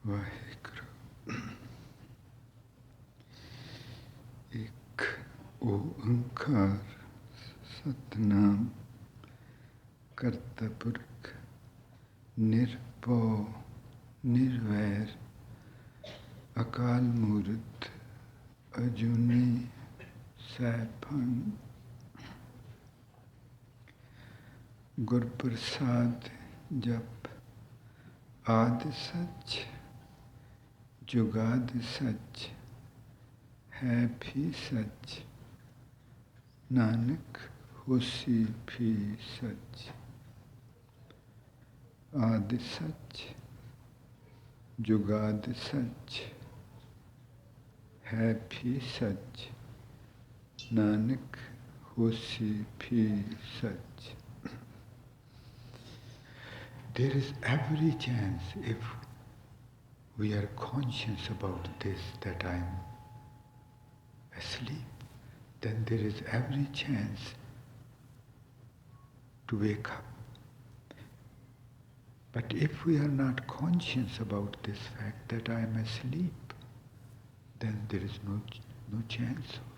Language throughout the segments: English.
ਵਾਹਿਗੁਰੂ ਇੱਕ ਓੰਕਾਰ ਸਤਿਨਾਮ ਕਰਤਾ ਪੁਰਖ ਨਿਰਭਉ ਨਿਰਵੈਰ ਅਕਾਲ ਮੂਰਤ ਅਜੂਨੀ ਸੈਭੰ ਗੁਰ ਪ੍ਰਸਾਦ ਜਪ ਆਦਿ ਸੱਚ ਜੁਗਾਦ ਸੱਚ ਹੈ ਵੀ ਸੱਚ ਨਾਨਕ ਹੋਸੀ ਵੀ ਸੱਚ ਆਦਿ ਸੱਚ ਜੁਗਾਦ ਸੱਚ ਹੈ ਵੀ ਸੱਚ ਨਾਨਕ ਹੋਸੀ ਵੀ ਸੱਚ. There is every chance if we are conscious about this, that I am asleep, then there is every chance to wake up. But if we are not conscious about this fact that I am asleep, then there is no chance of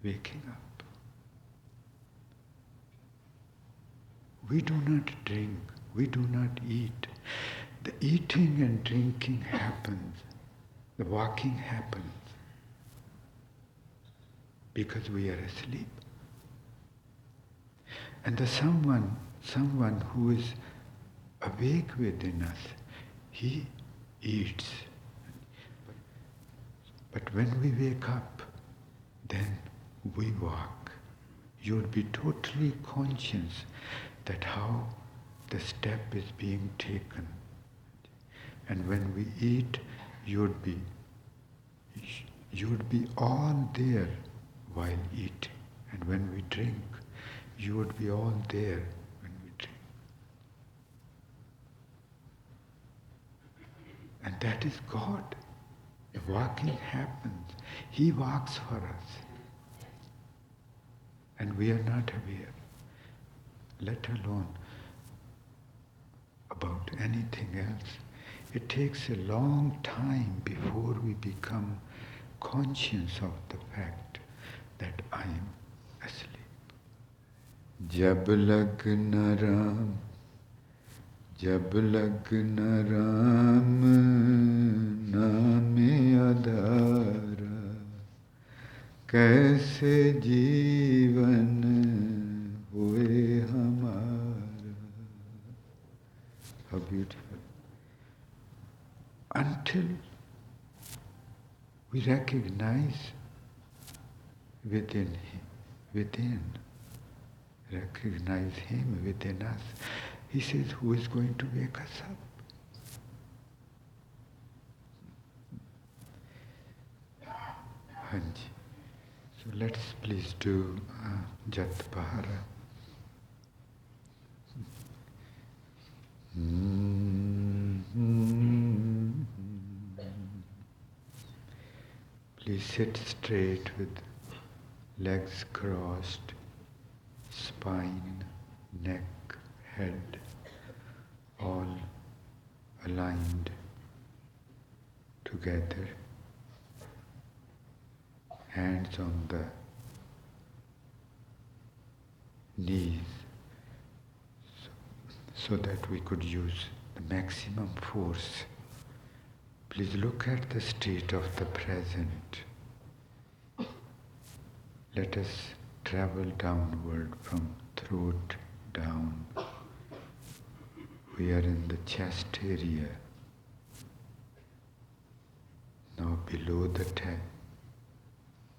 waking up. We do not drink, we do not eat. The eating and drinking happens, the walking happens because we are asleep. And the someone who is awake within us, he eats. But when we wake up, then we walk. You would be totally conscious that how the step is being taken. And when we eat, you would be all there while eating. And when we drink, you would be all there when we drink. And that is God. The walking happens. He walks for us. And we are not aware, let alone about anything else. It takes a long time before we become conscious of the fact that I am asleep. Jab lagna ram, jab lagna ram, naame adhara, kaise jeevan hoye hamara. How beautiful. Until we recognize recognize Him within us, He says, who is going to wake us up? Hanji. So let's please do Jat Pahara. Please sit straight with legs crossed, spine, neck, head, all aligned together. Hands on the knees so that we could use the maximum force. Please look at the state of the present. Let us travel downward from throat down. We are in the chest area. Now below the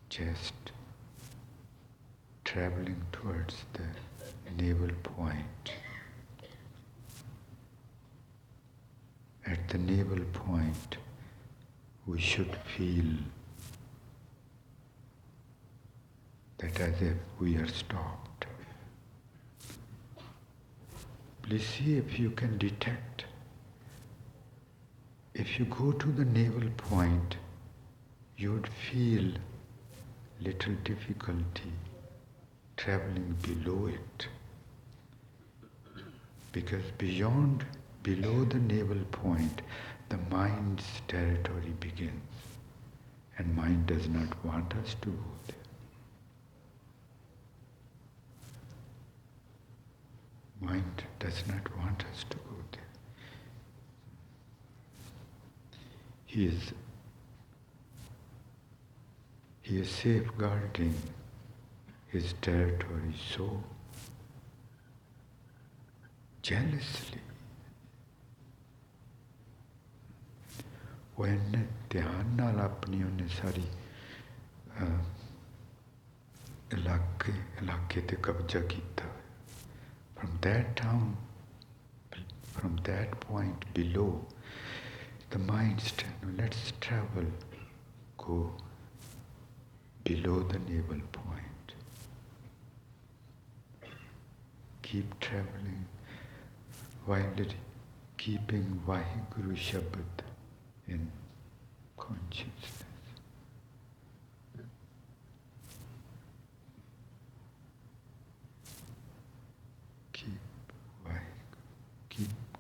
chest, traveling towards the navel point. At the navel point, we should feel that as if we are stopped. Please see if you can detect. If you go to the navel point, you would feel little difficulty traveling below it. Because beyond below the navel point, the mind's territory begins. And mind does not want us to go there. Mind does not want us to go there. He is safeguarding his territory so jealously. वो इन्ने ध्यान नाल अपनी उन्हें सारी इलाके ते कब्जा किया. From that town, from that point below, the mind let's travel, go below the navel point. Keep traveling while keeping Vaheguru Shabad in consciousness.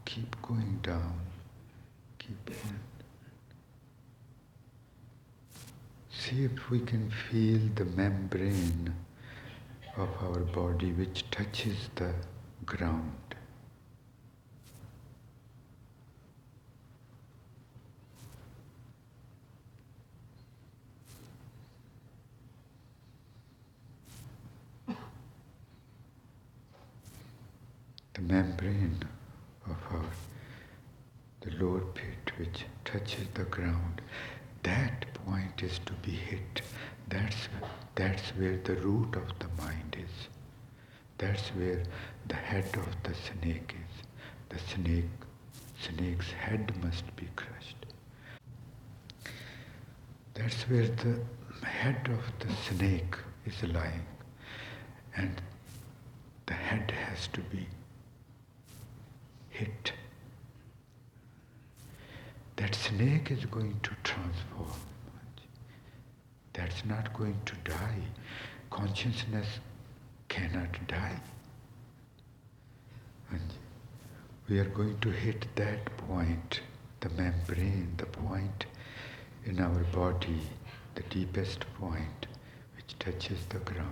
Keep going down. Keep going. See if we can feel the membrane of our body which touches the ground. The membrane of the lower pit which touches the ground, that point is to be hit. That's where the root of the mind is. That's where the head of the snake is. The snake's head must be crushed. That's where the head of the snake is lying, and the head has to be hit. That snake is going to transform. That's not going to die. Consciousness cannot die. And we are going to hit that point, the membrane, the point in our body, the deepest point which touches the ground.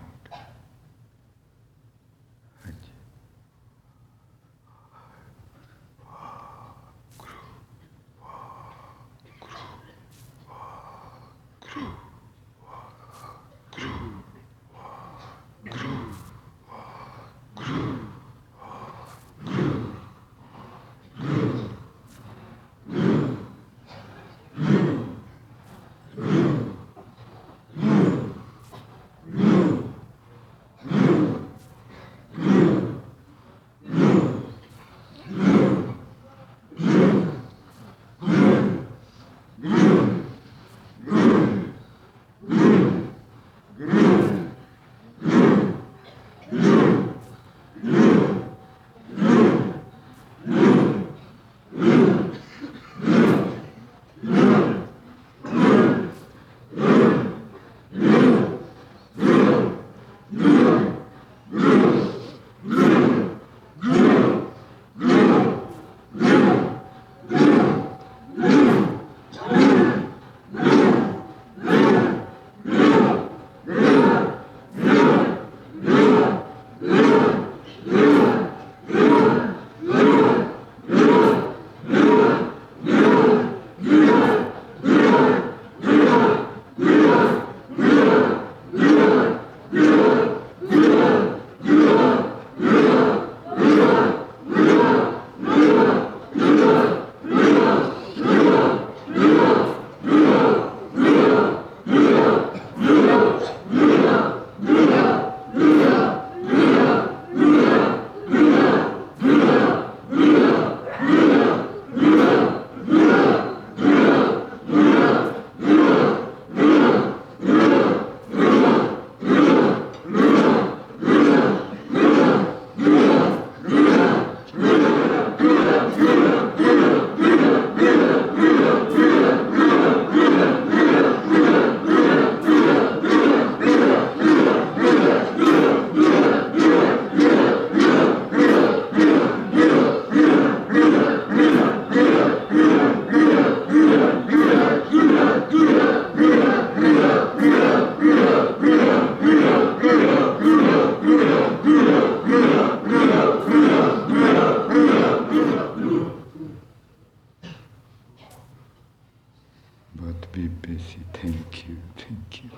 Don't be busy. Thank you, thank you.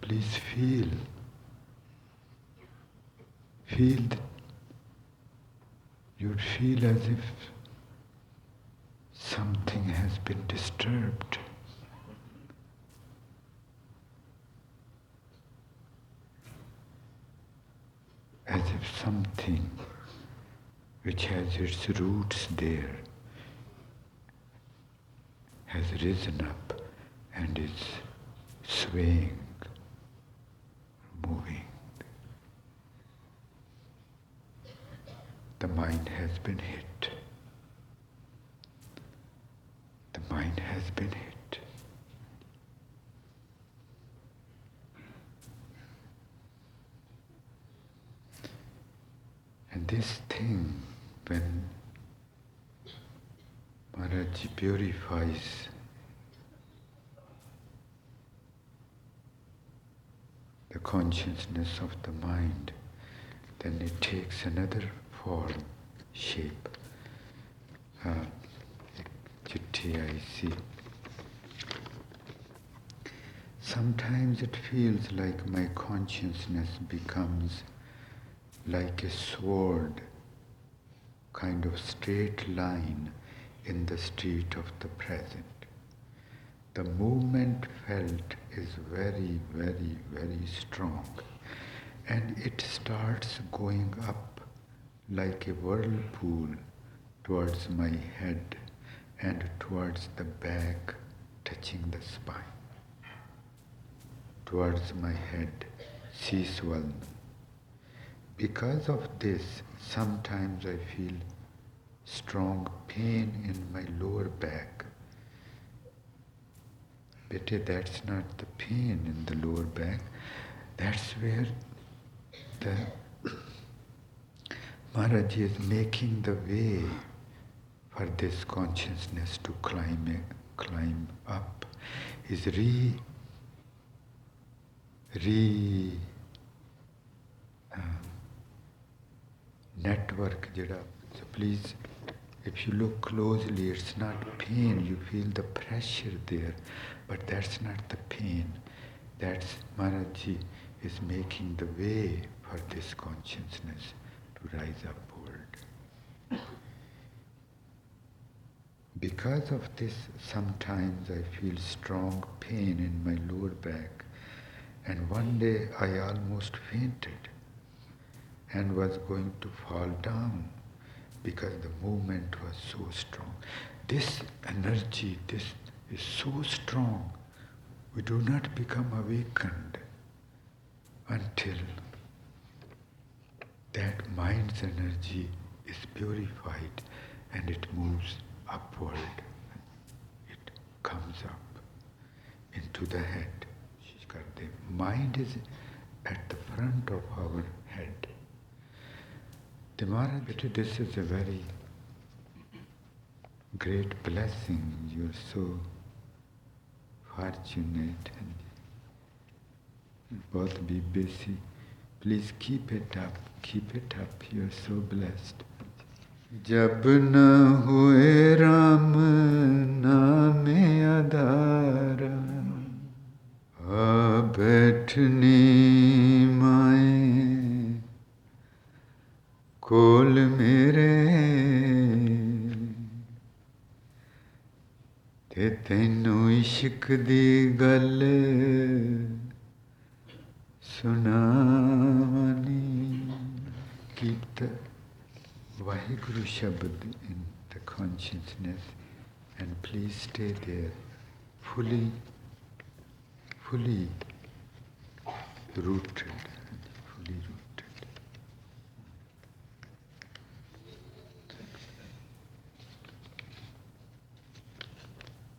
Please feel. You'd feel as if something has been disturbed. As if something which has its roots there has risen up and is swaying, moving. The mind has been hit. The mind has been hit. And this thing, when Maharaji purifies the consciousness of the mind, then it takes another form, shape. Chitti I see. Sometimes it feels like my consciousness becomes like a sword, kind of straight line in the street of the present. The movement felt is very, very, very strong, and it starts going up like a whirlpool towards my head and towards the back, touching the spine. Towards my head, Siswalna. Because of this, sometimes I feel strong pain in my lower back. Bete, that's not the pain in the lower back. That's where the Maharaj is making the way for this consciousness to climb up. Is network jada. So please, if you look closely, it's not pain. You feel the pressure there, but that's not the pain. That's Maharaji is making the way for this consciousness to rise upward. Because of this, sometimes I feel strong pain in my lower back, and one day I almost fainted and was going to fall down because the movement was so strong. This energy, this is so strong, we do not become awakened until that mind's energy is purified and it moves upward. It comes up into the head. The mind is at the front of our head. The Maharaj, this is a very great blessing. You're so fortunate and both be busy. Please keep it up, you're so blessed. जब न हुए राम नामे आधारा आ बैठनी माए कोल मेरे ते तैनू इश्क दी गल सुनावनी. Keep the Vaheguru Shabad in the consciousness and please stay there fully rooted.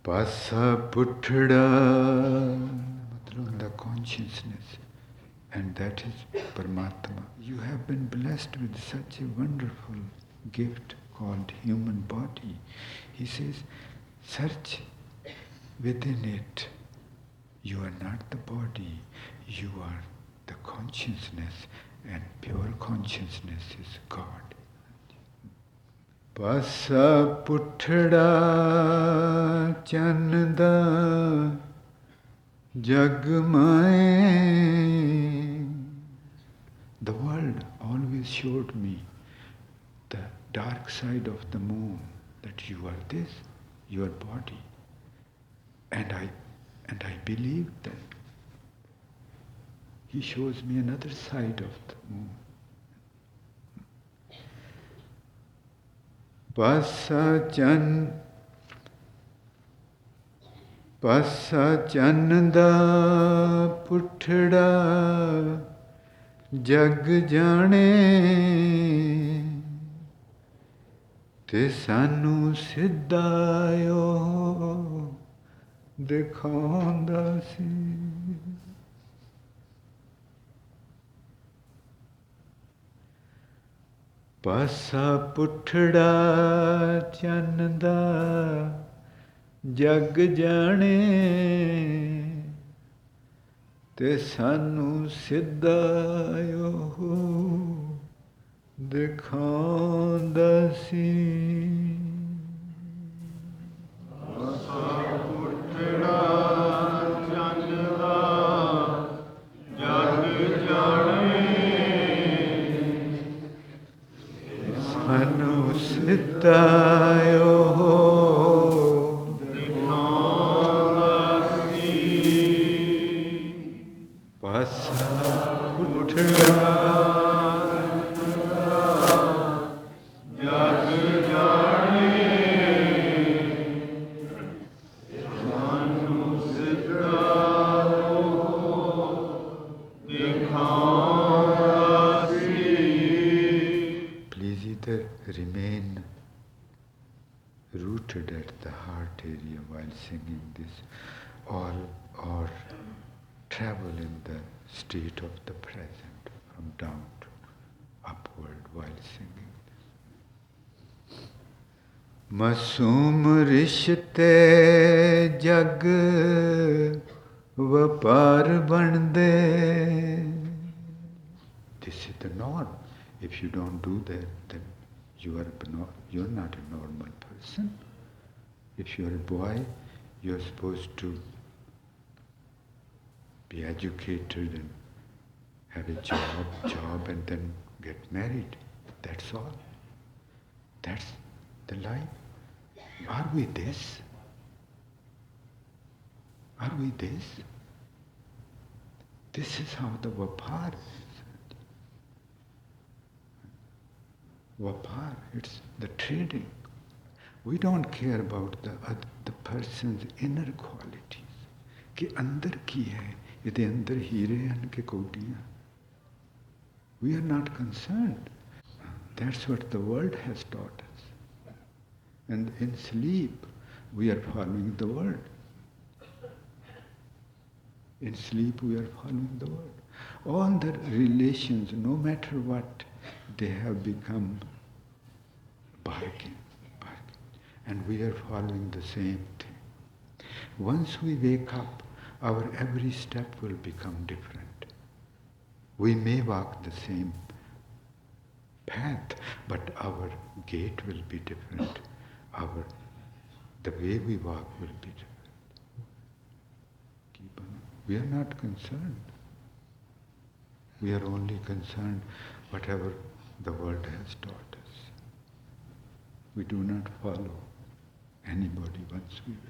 Pasa puthda, the consciousness, and that is Paramatma. You have been blessed with such a wonderful gift called human body. He says, search within it. You are not the body, you are the consciousness, and pure consciousness is God. Pasa puthda chanda jagmaye. The world always showed me the dark side of the moon, that you are this, your body. And I believed that. He shows me another side of the moon. Pasa chanda puthda jag jane te sanu siddhayo dikhanda si. Pasa puthda chanda jag jane te sanu siddhayo dikhanda si. Pasa puthda chanda jag jane sanu siddhayo dikhanda si. Pasa puthda jag jane sanu siddhayo dikhanda si. Please either remain rooted at the heart area while singing this, or travel in the state of the present from down to upward while singing this. Masum rishte jag vapar bande. This is the norm. If you don't do that, then you're not a normal person. If you're a boy, you're supposed to be educated and have a job and then get married. That's all. That's the life. Are we this? Are we this? This is how the vapar is. Vapar, it's the trading. We don't care about the person's inner qualities. कि अंदर की है, इधर अंदर हीरे हैं के कोटियाँ. We are not concerned. That's what the world has taught us. And in sleep, we are following the world. In sleep, we are following the world. All the relations, no matter what, they have become bargain. And we are following the same thing. Once we wake up, our every step will become different. We may walk the same path, but our gait will be different. The way we walk will be different. We are not concerned. We are only concerned whatever the world has taught us. We do not follow anybody once we wake.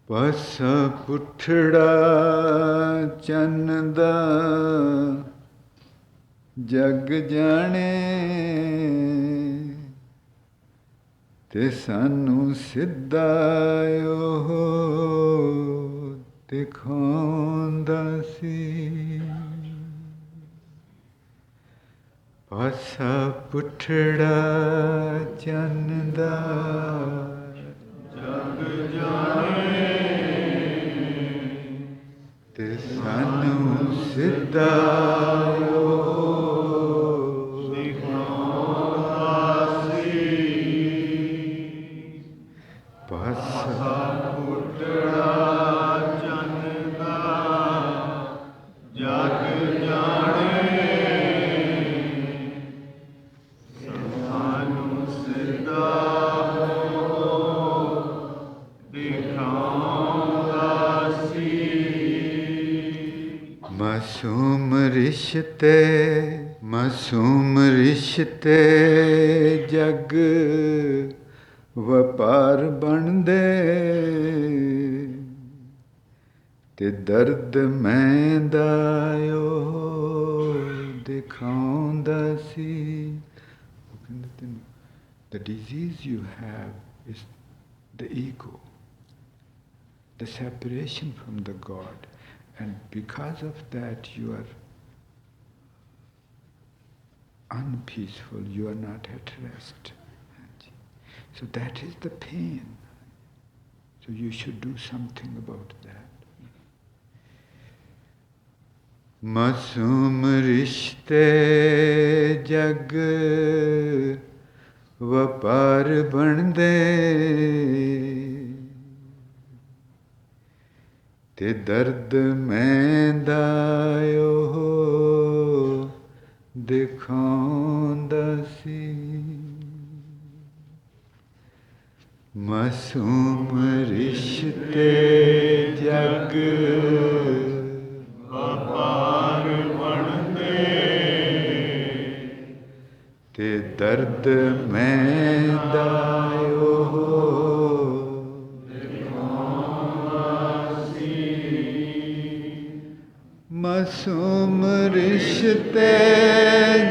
Pasa puthda chanda jag jane te sanu siddhayo dikhanda si. Pasa puthda chanda jag jane te sanu siddhayo dikhanda si. Pasa puthda chanda jag jane रिश्ते मासूम रिश्ते जग ਵਪਾਰ ਬਣਦੇ ਤੇ ਦਰਦ ਮੈਂ ਦਾ ਦਿਖਾਉਂਦਾ ਸੀ ਉਹ ਕਹਿੰਦੇ ਤੈਨੂੰ the disease you have is the ego, the separation from the God, and because of that you are unpeaceful, you are not at rest. So that is the pain. So you should do something about that. Masum rishte jag vapar bande te dard main dayo dikhaunda si. मासूम रिश्ते जग वपार बनदे ते दर्द मैं दायो मासूम रिश्ते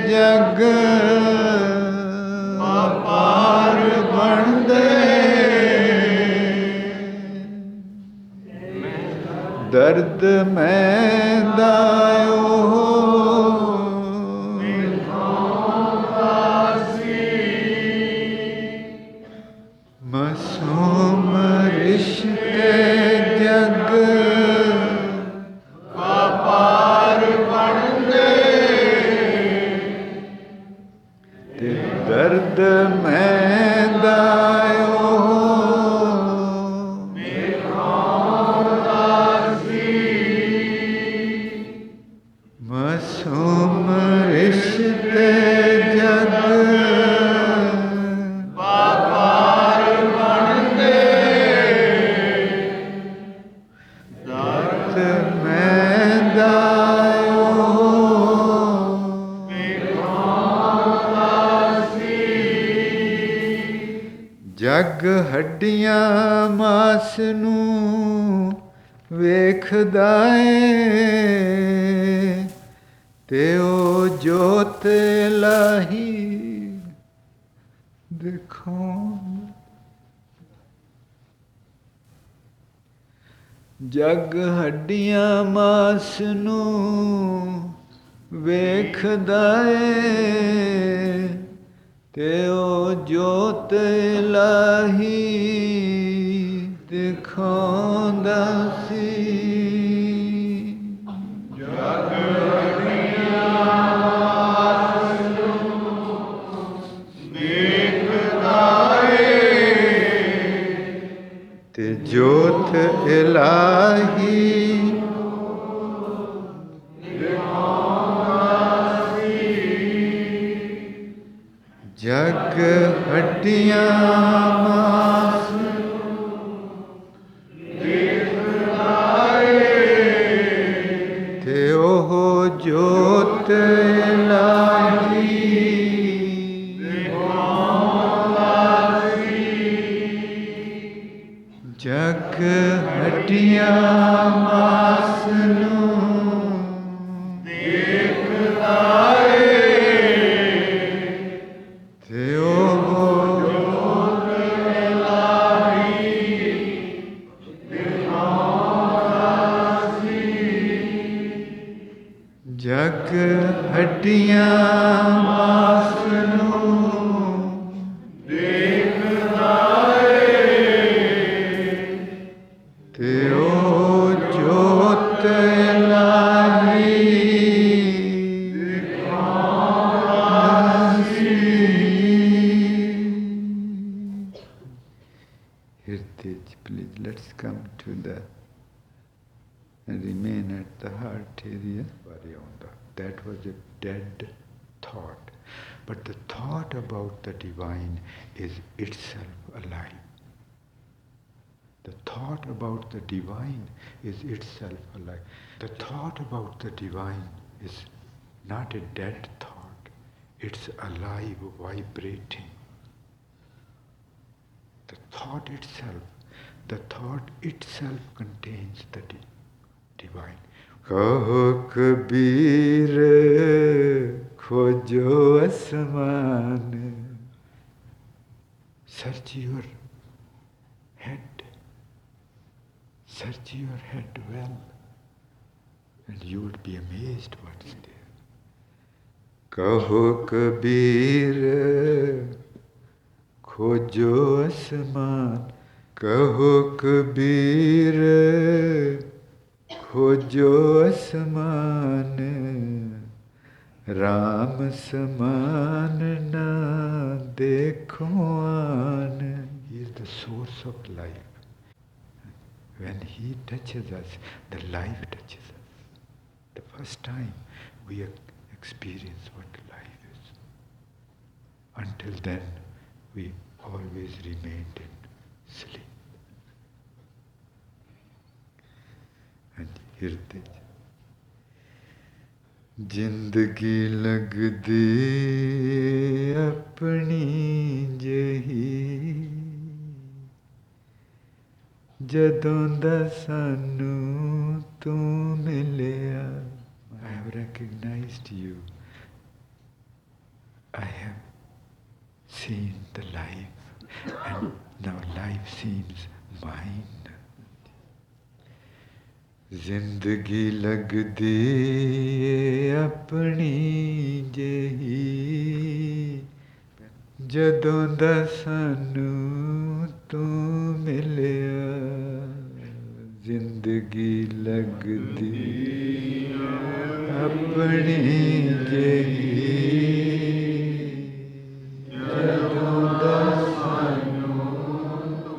जग वपार बनदे दर्द मैं दायो मासूम रिश्ते जग वपार बनदे ते दर्द मैं दायो मासूम रिश्ते जग वपार बनदे दर्द मैं दायो जग हड्डियां मास नूं वेखदा ਏ ਤੇ ਉਹ ਜੋਤ ਲਾਹੀ ਦੇਖੋ ਜਗ ਹੱਡੀਆਂ ਮਾਸ ਨੂੰ ਵੇਖਦਾ ਏ ਤੇ ਉਹ ਜੋਤ ਲਾਹੀ ਦਿਖਾਉਂਦਾ ਸੀ ਤੇ ਜੋਤ ਇਲਾਹੀ ਜਗ ਹੱਡੀਆਂ ਮਾਸ ਤੇ ਉਹ ਜੋਤ ਇਲਾਹੀ ਜਗ ਹੱਡੀਆਂ ਮਾਸ ਨੂੰ ਦੇਖਦਾ ਏ ਤੇ ਉਹ ਜੋਤ ਇਲਾਹੀ ਦਿਖਾਉਂਦਾ ਸੀ ਜਗ ਹੱਡੀਆਂ ਮਾਸ ਨੂੰ ਤੇ ਉਹ ਜੋਤ ਇਲਾਹੀ ਦਿਖਾਉਂਦਾ ਸੀ Heritage, please let's come to the and remain at the heart area. That was a dead thought. But the thought about the divine is itself alive. The thought about the divine is itself alive. The thought about the divine is not a dead thought. It's alive, vibrating. The thought itself contains the divine. Kaho Kabir khojo asman. Search your head well, and you would be amazed what's there. Kaho Kabir khojo asman. Kaho Kabir khojo asman. Ram saman na dekho aan. He is the source of life. When he touches us, the life touches us. The first time we experience what life is. Until then, we always remained in sleep. And hirde जिंदगी लगदी अपनी जही जदों दा सानू तू मिलिया. I have recognized you. I have seen the life, and now life seems mine. जिंदगी लगदी अपनी जही जदों दा सानू तू मिलिया. जिंदगी लगदी अपनी जही जदों दा सानू तू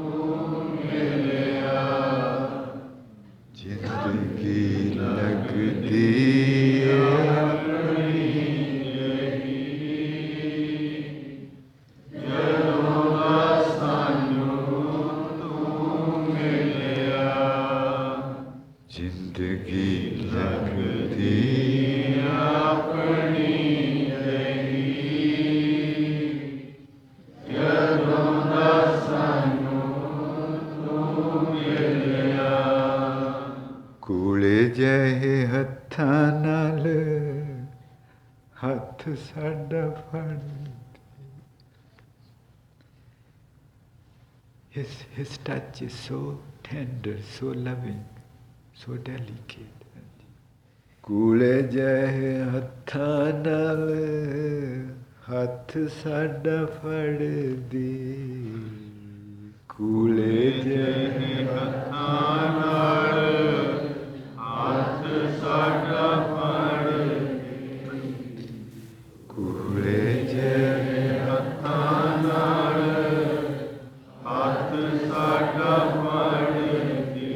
मिलिया. जिंदगी लगदी अपनी जदों दा सानू तू मिलिया. जिंदगी लगदी अपनी जदों दा सानू तू मिलिया. कूले जहे हत्थां नाल हत्थ साडा फड़. His touch is so tender, so loving, so delicate. कूले जहे हत्थां नाल हत्थ साडा फड़ दी. कूले जहे हत्थां नाल हत्थ साडा फड़ दी. कूले जहे हत्थां नाल हत्थ साडा फड़ दी.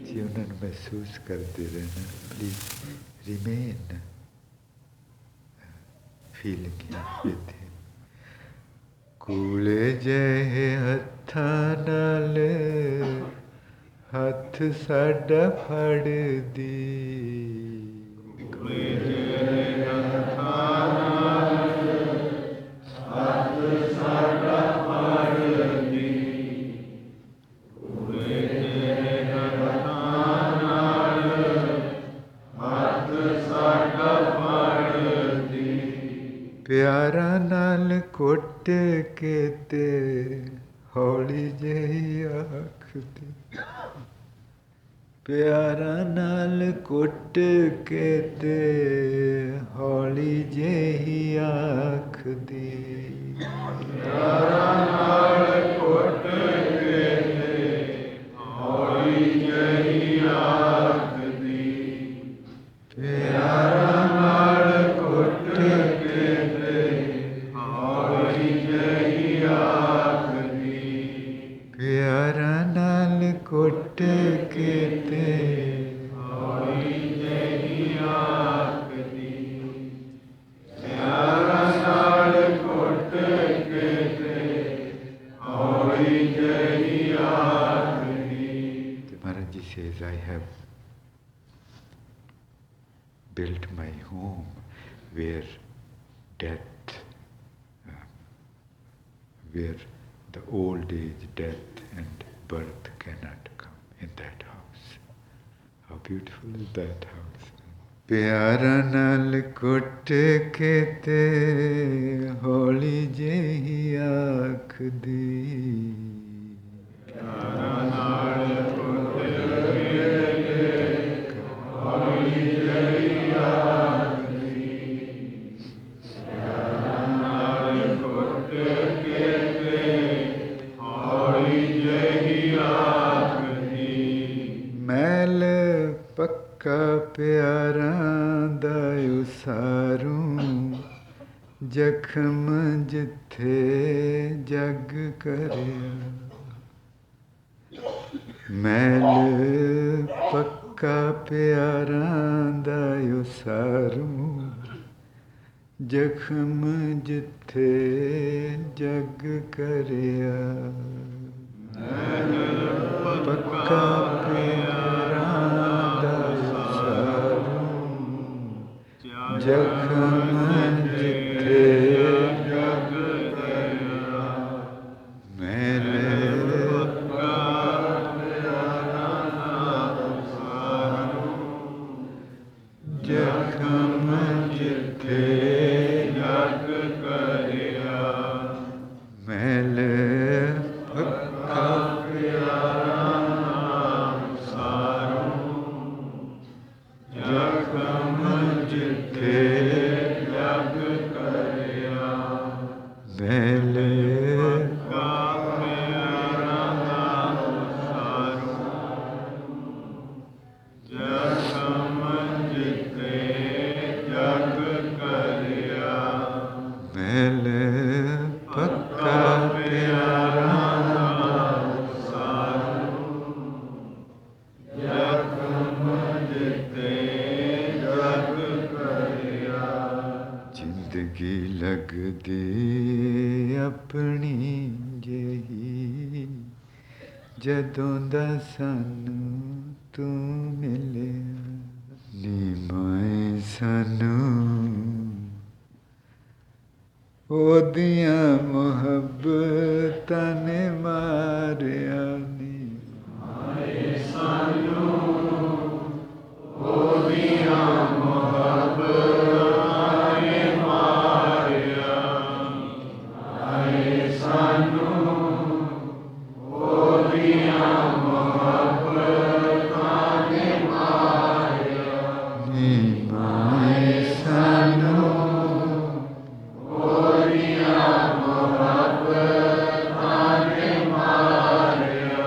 जी उन्हां नूं महसूस करते रहना. Please remain feeling with him. कूले जहे हत्थां नाल हत्थ साडा फड़ दी. कूले जहे हत्थां नाल हत्थ साडा फड़ दी. कूले जहे हत्थां नाल हत्थ साडा फड़ दी. प्यारा नाल कुट के ते हौली जही आखदी. प्यारा नाल कुट के ते हौली जही आखदी. प्यारा नाल कुट के ते हौली जही आखदी. प्यारा नाल कुट के ते हौली जही आखदी. प्यारा नाल कुट के ते हौली जही आखदी. प्यारा नाल कुट के ते हौली जही आखदी. Maharaj Ji says, I have built my home where death, where the old age, death and birth cannot come in that house. How beautiful is that house? ਪਿਆਰਾ ਨਾਲ ਕੁੱਟ ਕੇ ਤੇ ਹੌਲੀ ਜਿਹੀ ਆਖਦੀ ਪਿਆਰਾ ਨਾਲ ਕੁੱਟ ਕੇ ਤੇ ਹੌਲੀ ਜਿਹੀ ਆਖਦੀ ਪਿਆਰਾ ਨਾਲ ਕੁੱਟ ਕੇ ਤੇ ਹੌਲੀ ਜਿਹੀ ਆਖਦੀ ਮੈਲ ਪੱਕਾ ਪਿਆਰਾਂ ਦਾ ਉਸਾਰੂ ਜ਼ਖਮ ਜਿੱਥੇ ਜਗ ਕਰਿਆ ਮੈਲ ਪੱਕਾ ਪਿਆਰਾਂ ਦਾ ਉਸਾਰੂ ਜ਼ਖਮ ਜਿੱਥੇ ਜਗ ਕਰਿਆ ਮੈਲ ਪੱਕਾ ਪਿਆਰਾਂ ਦਾ ਜ਼ਖਮ ਜਿੱਥੇ ਜਗ ਕਰਿਆ ਮੈਲ ਪੱਕਾ ਪਿਆਰਾਂ ਦਾ ਜ਼ਖਮ ਜਿੱਥੇ ਜਗ ਕਰਿਆ ਮੈਲ ਪੱਕਾ ਪਿਆਰਾਂ ਜ਼ਖਮ ਜਿੱਥੇ ਜਗ ਕਰਿਆ ਮੈਲ ਪੱਕਾ ਪਿਆਰਾਂ ਜ਼ਖਮ ਜਿੱਥੇ ਜਗ ਕਰਿਆ ਮੈਲ ਪੱਕਾ ਪਿਆਰਾਂ ਜ਼ਿੰਦਗੀ ਲੱਗਦੀ ਆਪਣੀ ਜਿਹੀ ਜਦੋਂ ਦਾ ਸਾਨੂੰ ਤੂੰ ਮਿਲਿਆ ਨੀ ਮੈਂ ਸਾਨੂੰ ਉਹਦੀਆਂ ਮੁਹੱਬਤਾਂ ਨੇ ਮਾਰਿਆ ਨੀ ਮੈਂ ਸਾਨੂੰ ਉਹਦੀਆਂ ਮੁਹੱਬਤਾਂ ਨੇ ਮਾਰਿਆ ਆਏ ਸਾਨੂੰ ਉਹਦੀਆਂ ਮੁਹੱਬਤਾਂ ਨੇ ਮਾਰਿਆ ਨੀ ਮਾਏ ਸਾਨੂੰ ਉਹਦੀਆਂ ਮੁਹੱਬਤਾਂ ਨੇ ਮਾਰਿਆ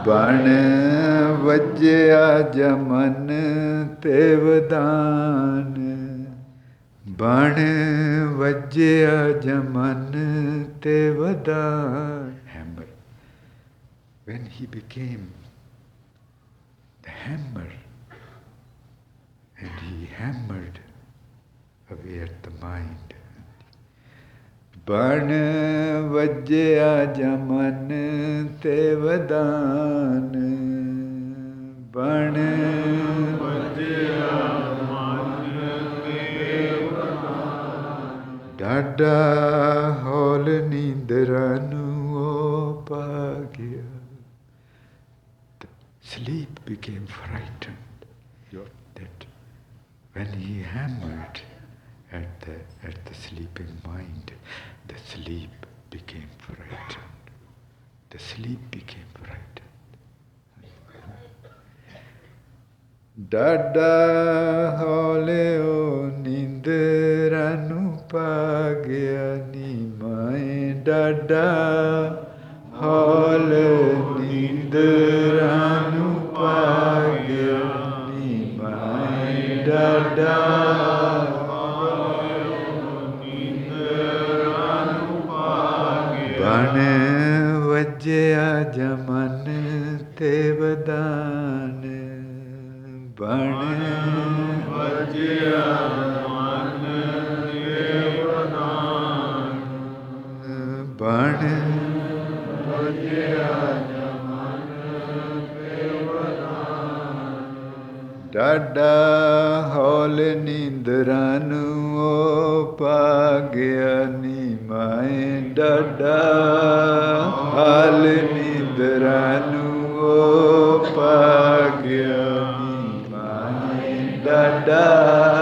ਬਣ ਵੱਜਿਆ ਜਮਨ ਤੇ ਵਦਾਨ ਬਣ ਵੱਜਿਆ ਜਮਨ ਤੇ ਵਦਾਨ hammer when he became the hammer and he hammered away at the mind ਬਣ ਵੱਜਿਆ ਜਮਨ ਤੇ ਵਦਾਨ ਬਣ ਵੱਜਿਆ ਮਨ ਤੇ ਵਦਾਨ ਡਾਢਾ ਹੌਲ ਨੀਂਦਰਾਂ ਨੂੰ ਉਹ ਪਾ ਗਿਆ sleep became frightened that when he hammered at the sleeping mind, the sleep became frightened. The sleep became frightened. Dada hole o nindra nu pagya ni mai dada hole nindra nu pagya ni mai dada ਬਣ ਵੱਜਿਆ ਜਮਨ ਤੇ ਵਦਾਨ ਬਣ ਵੱਜਿਆ ਮਨ ਤੇ ਵਦਾਨ ਬਣ ਵੱਜਿਆ ਜਮਨ ਤੇ ਵਦਾਨ Dada hole nindranu o pagyani mai. Dada hole nindranu o pagyani mai. Dada